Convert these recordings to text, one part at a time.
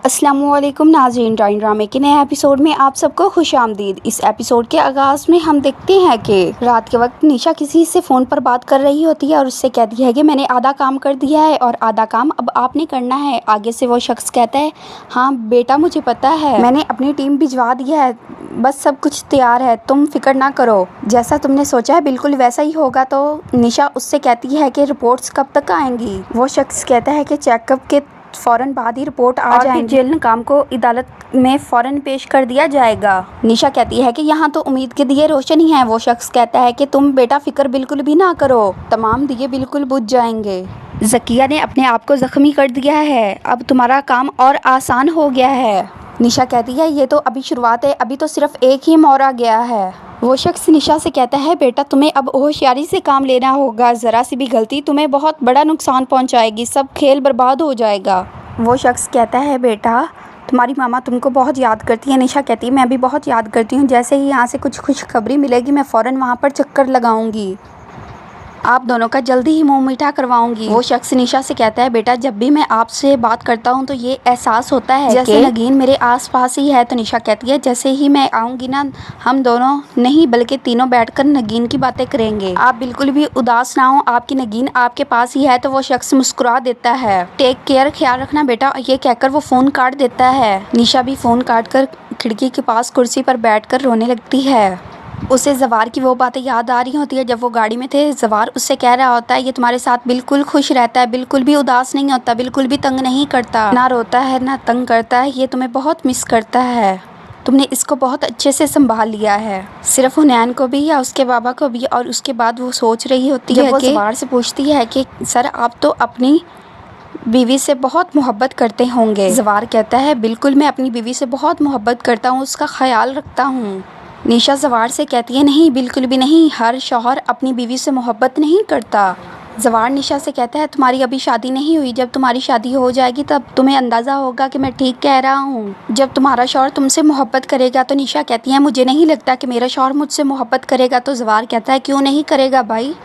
अस्सलामुअलैकुम नाज़रीन, ड्राइंग ड्रामे के नए एपिसोड में आप सबको खुशामदीद। इस एपिसोड के आगाज़ में हम देखते हैं कि रात के वक्त निशा किसी से फ़ोन पर बात कर रही होती है और उससे कहती है कि मैंने आधा काम कर दिया है और आधा काम अब आपने करना है। आगे से वो शख्स कहता है, हाँ बेटा मुझे पता है, मैंने अपनी टीम भिजवा दिया है, बस सब कुछ तैयार है, तुम फिक्र ना करो, जैसा तुमने सोचा है बिल्कुल वैसा ही होगा। तो निशा उससे कहती है कि रिपोर्ट्स कब तक आएंगी। वो शख्स कहता है कि चेकअप के फ़ौरन बाद ही रिपोर्ट आ जाएगी, जेल निकाम को अदालत में फ़ौरन पेश कर दिया जाएगा। निशा कहती है कि यहाँ तो उम्मीद के दिए रोशन ही हैं। वो शख्स कहता है कि तुम बेटा फिक्र बिल्कुल भी ना करो, तमाम दिए बिल्कुल बुझ जाएंगे। ज़किया ने अपने आप को ज़ख्मी कर दिया है, अब तुम्हारा काम और आसान हो गया है। निशा कहती है ये तो अभी शुरुआत है, अभी तो सिर्फ एक ही मोड़ा गया है। वो शख्स निशा से कहता है बेटा तुम्हें अब होशियारी से काम लेना होगा, ज़रा सी भी गलती तुम्हें बहुत बड़ा नुकसान पहुंचाएगी, सब खेल बर्बाद हो जाएगा। वो शख्स कहता है बेटा तुम्हारी मामा तुमको बहुत याद करती है। निशा कहती है मैं भी बहुत याद करती हूँ, जैसे ही यहाँ से कुछ खुशखबरी मिलेगी मैं फ़ौरन वहाँ पर चक्कर लगाऊंगी, आप दोनों का जल्दी ही मुंह मीठा करवाऊंगी। वो शख्स निशा से कहता है बेटा जब भी मैं आपसे बात करता हूं तो ये एहसास होता है जैसे नगीन मेरे आसपास ही है। तो निशा कहती है जैसे ही मैं आऊंगी ना, हम दोनों नहीं बल्कि तीनों बैठकर नगीन की बातें करेंगे, आप बिल्कुल भी उदास ना हो, आपकी नगीन आपके पास ही है। तो वो शख्स मुस्कुरा देता है, टेक केयर, ख्याल रखना बेटा, ये कहकर वो फ़ोन काट देता है। निशा भी फ़ोन काट कर खिड़की के पास कुर्सी पर बैठ कर रोने लगती है। उसे जवार की वो बातें याद आ रही होती है जब वो गाड़ी में थे। जवार उससे कह रहा होता है ये तुम्हारे साथ बिल्कुल खुश रहता है, बिल्कुल भी उदास नहीं होता, बिल्कुल भी तंग नहीं करता, ना रोता है ना तंग करता है, ये तुम्हें बहुत मिस करता है, तुमने इसको बहुत अच्छे से संभाल लिया है, सिर्फ हुनैन को भी या उसके बाबा को भी। और उसके बाद वो सोच रही होती है कि जवार से पूछती है कि सर आप तो अपनी बीवी से बहुत मोहब्बत करते होंगे। जवार कहता है बिल्कुल मैं अपनी बीवी से बहुत मोहब्बत करता हूँ, उसका ख्याल रखता हूँ। निशा जवार से कहती है नहीं बिल्कुल भी नहीं, हर शौहर अपनी बीवी से मोहब्बत नहीं करता। जवार निशा से कहता है तुम्हारी अभी शादी नहीं हुई, जब तुम्हारी शादी हो जाएगी तब तुम्हें अंदाज़ा होगा कि मैं ठीक कह रहा हूँ, जब तुम्हारा शौहर तुमसे मोहब्बत करेगा। तो निशा कहती है मुझे नहीं लगता कि मेरा शौहर मुझसे मोहब्बत करेगा। तो जवार कहता है क्यों नहीं करेगा भाई,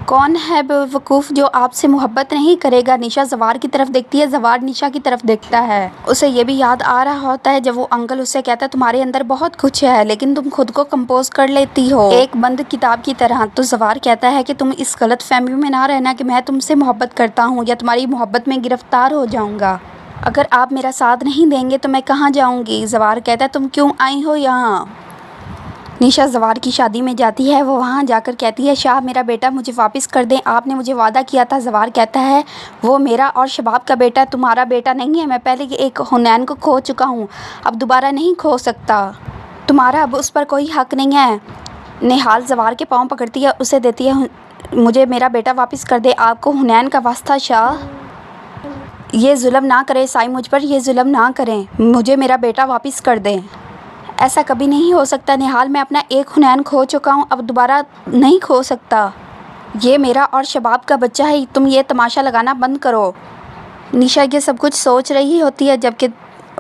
कौन है बेवकूफ़ जो आपसे मोहब्बत नहीं करेगा। निशा जवार की तरफ देखती है, जवार निशा की तरफ देखता है। उसे ये भी याद आ रहा होता है जब वो अंकल उससे कहता है तुम्हारे अंदर बहुत कुछ है लेकिन तुम खुद को कंपोज कर लेती हो एक बंद किताब की तरह। तो जवार कहता है कि तुम इस गलत फहमी में ना रहना कि मैं तुमसे मोहब्बत करता हूँ या तुम्हारी मोहब्बत में गिरफ्तार हो जाऊँगा, अगर आप मेरा साथ नहीं देंगे तो मैं कहाँ जाऊँगी। जवार कहता है तुम क्यों आई हो यहाँ। निशा जवार की शादी में जाती है, वो वहाँ जाकर कहती है शाह मेरा बेटा मुझे वापस कर दें, आपने मुझे वादा किया था। जवार कहता है वो मेरा और शबाब का बेटा तुम्हारा बेटा नहीं है, मैं पहले एक हुनैन को खो चुका हूँ, अब दोबारा नहीं खो सकता, तुम्हारा अब उस पर कोई हक नहीं है। निहाल जवार के पाँव पकड़ती है, उसे देती है मुझे मेरा बेटा वापस कर दे, आपको हुनैन का वास्ता शाह, ये जुल्म ना करें साईं, मुझ पर ये जुल्म ना करें, मुझे मेरा बेटा वापस कर दें, ऐसा कभी नहीं हो सकता। निहाल मैं अपना एक हुनैन खो चुका हूँ, अब दोबारा नहीं खो सकता, ये मेरा और शबाब का बच्चा है, तुम ये तमाशा लगाना बंद करो। निशा ये सब कुछ सोच रही होती है जबकि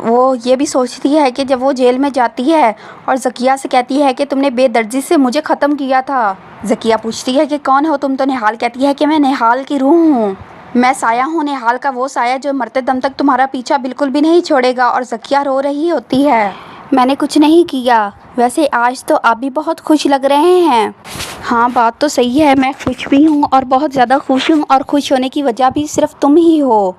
वो ये भी सोचती है कि जब वो जेल में जाती है और ज़किया से कहती है कि तुमने बेदर्जी से मुझे ख़त्म किया था। ज़किया पूछती है कि कौन हो तुम। तो निहाल कहती है कि मैं निहाल की रूह हूँ, मैं साया हूँ, निहाल का वो साया जो मरते दम तक तुम्हारा पीछा बिल्कुल भी नहीं छोड़ेगा। और ज़किया रो रही होती है मैंने कुछ नहीं किया, वैसे आज तो आप भी बहुत खुश लग रहे हैं। हाँ बात तो सही है, मैं खुश भी हूँ और बहुत ज़्यादा खुश हूँ और खुश होने की वजह भी सिर्फ तुम ही हो।